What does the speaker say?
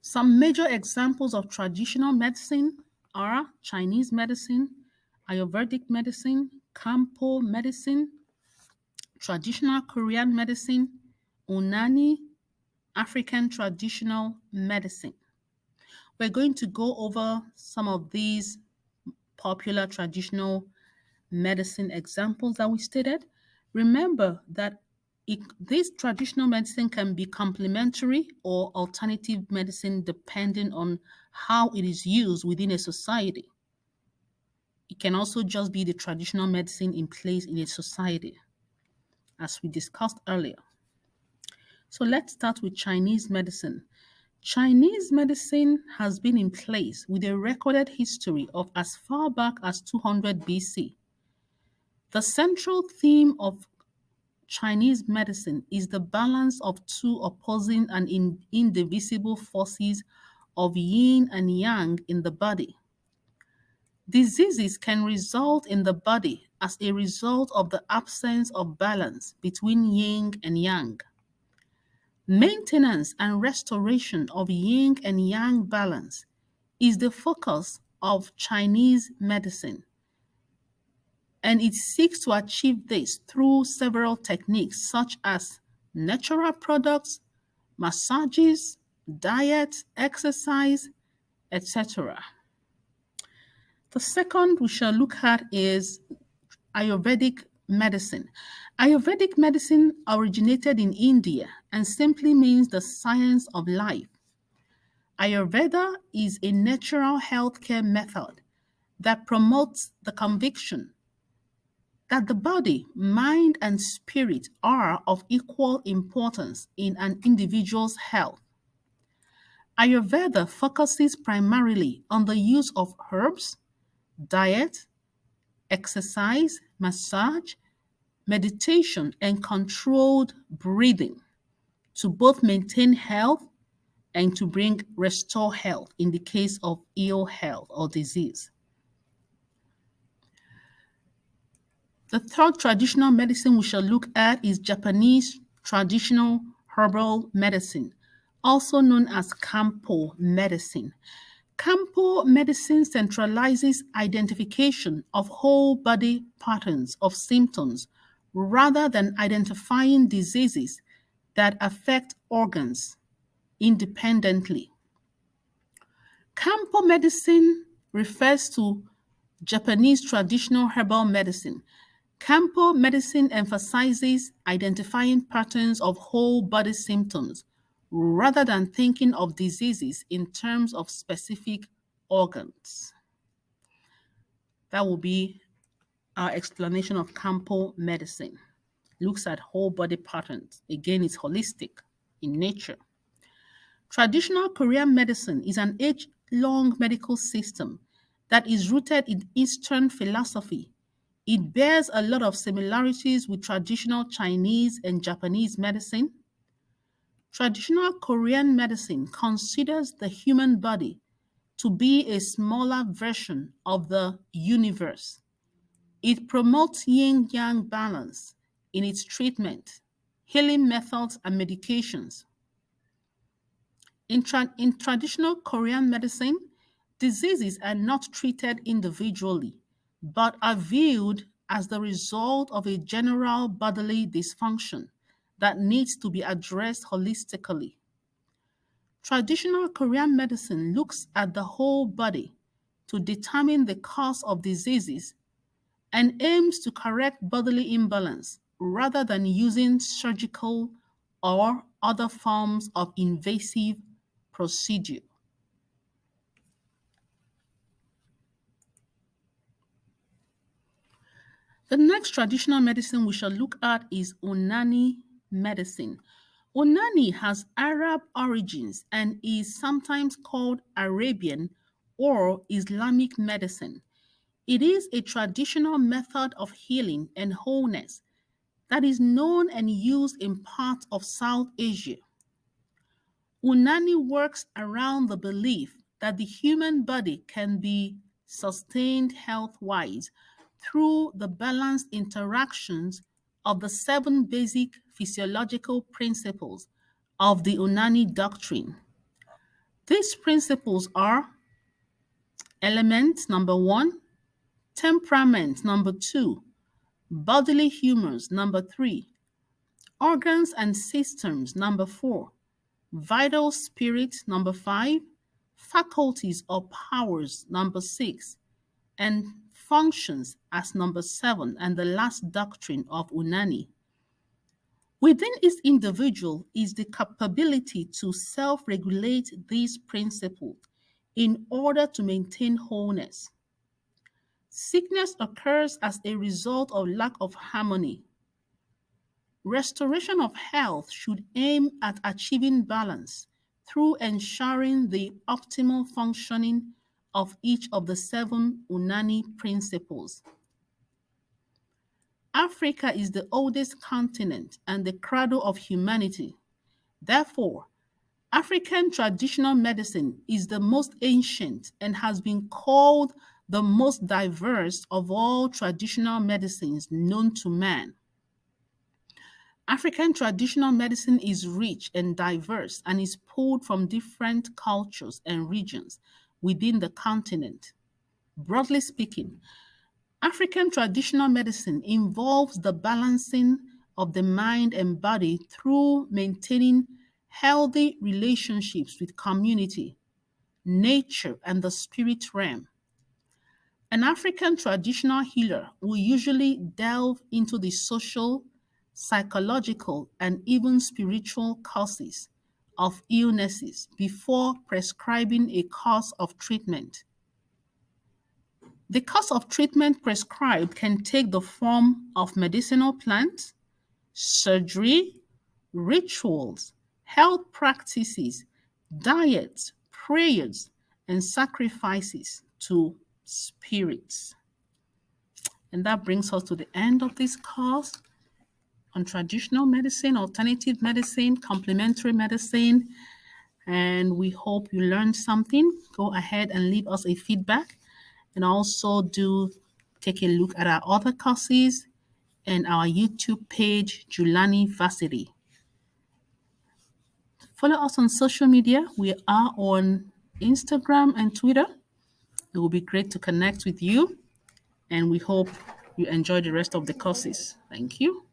Some major examples of traditional medicine are Chinese medicine, Ayurvedic medicine, Kampo medicine, traditional Korean medicine, Unani, African traditional medicine. We're going to go over some of these popular traditional medicine examples that we stated. Remember that this traditional medicine can be complementary or alternative medicine depending on how it is used within a society. It can also just be the traditional medicine in place in a society, as we discussed earlier. So let's start with Chinese medicine. Chinese medicine has been in place with a recorded history of as far back as 200 BC. The central theme of Chinese medicine is the balance of two opposing and indivisible forces of yin and yang in the body. Diseases can result in the body as a result of the absence of balance between yin and yang. Maintenance and restoration of yin and yang balance is the focus of Chinese medicine, and it seeks to achieve this through several techniques such as natural products, massages, diet, exercise, etc. The second we shall look at is Ayurvedic medicine. Ayurvedic medicine originated in India and simply means the science of life. Ayurveda is a natural healthcare method that promotes the conviction that the body, mind, and spirit are of equal importance in an individual's health. Ayurveda focuses primarily on the use of herbs, diet, exercise, massage, meditation, and controlled breathing to both maintain health and to restore health in the case of ill health or disease. The third traditional medicine we shall look at is Japanese traditional herbal medicine, also known as Kampo medicine. Kampo medicine centralizes identification of whole body patterns of symptoms rather than identifying diseases that affect organs independently. Kampo medicine refers to Japanese traditional herbal medicine. Kampo medicine emphasizes identifying patterns of whole body symptoms rather than thinking of diseases in terms of specific organs. That will be our explanation of Kampo medicine. Looks at whole body patterns. Again, it's holistic in nature. Traditional Korean medicine is an age-long medical system that is rooted in Eastern philosophy. It bears a lot of similarities with traditional Chinese and Japanese medicine. Traditional Korean medicine considers the human body to be a smaller version of the universe. It promotes yin-yang balance in its treatment, healing methods, and medications. In traditional Korean medicine, diseases are not treated individually, but are viewed as the result of a general bodily dysfunction that needs to be addressed holistically. Traditional Korean medicine looks at the whole body to determine the cause of diseases and aims to correct bodily imbalance rather than using surgical or other forms of invasive procedure. The next traditional medicine we shall look at is Unani medicine. Unani has Arab origins and is sometimes called Arabian or Islamic medicine. It is a traditional method of healing and wholeness that is known and used in parts of South Asia. Unani works around the belief that the human body can be sustained health-wise through the balanced interactions of the seven basic physiological principles of the Unani doctrine. These principles are element number one, temperament number two, bodily humors number three, organs and systems number four, vital spirit number five, faculties or powers number six, and functions as number seven, and the last doctrine of Unani. Within each individual is the capability to self regulate these principles in order to maintain wholeness. Sickness occurs as a result of lack of harmony. Restoration of health should aim at achieving balance through ensuring the optimal functioning of each of the seven Unani principles. Africa is the oldest continent and the cradle of humanity. Therefore, African traditional medicine is the most ancient and has been called the most diverse of all traditional medicines known to man. African traditional medicine is rich and diverse and is pulled from different cultures and regions within the continent. Broadly speaking, African traditional medicine involves the balancing of the mind and body through maintaining healthy relationships with community, nature, and the spirit realm. An African traditional healer will usually delve into the social, psychological, and even spiritual causes of illnesses before prescribing a course of treatment. The course of treatment prescribed can take the form of medicinal plants, surgery, rituals, health practices, diets, prayers, and sacrifices to spirits. And that brings us to the end of this course on traditional medicine, alternative medicine, complementary medicine. And we hope you learned something. Go ahead and leave us a feedback. And also do take a look at our other courses and our YouTube page, Julani Varsity. Follow us on social media. We are on Instagram and Twitter. It will be great to connect with you, and we hope you enjoy the rest of the courses. Thank you.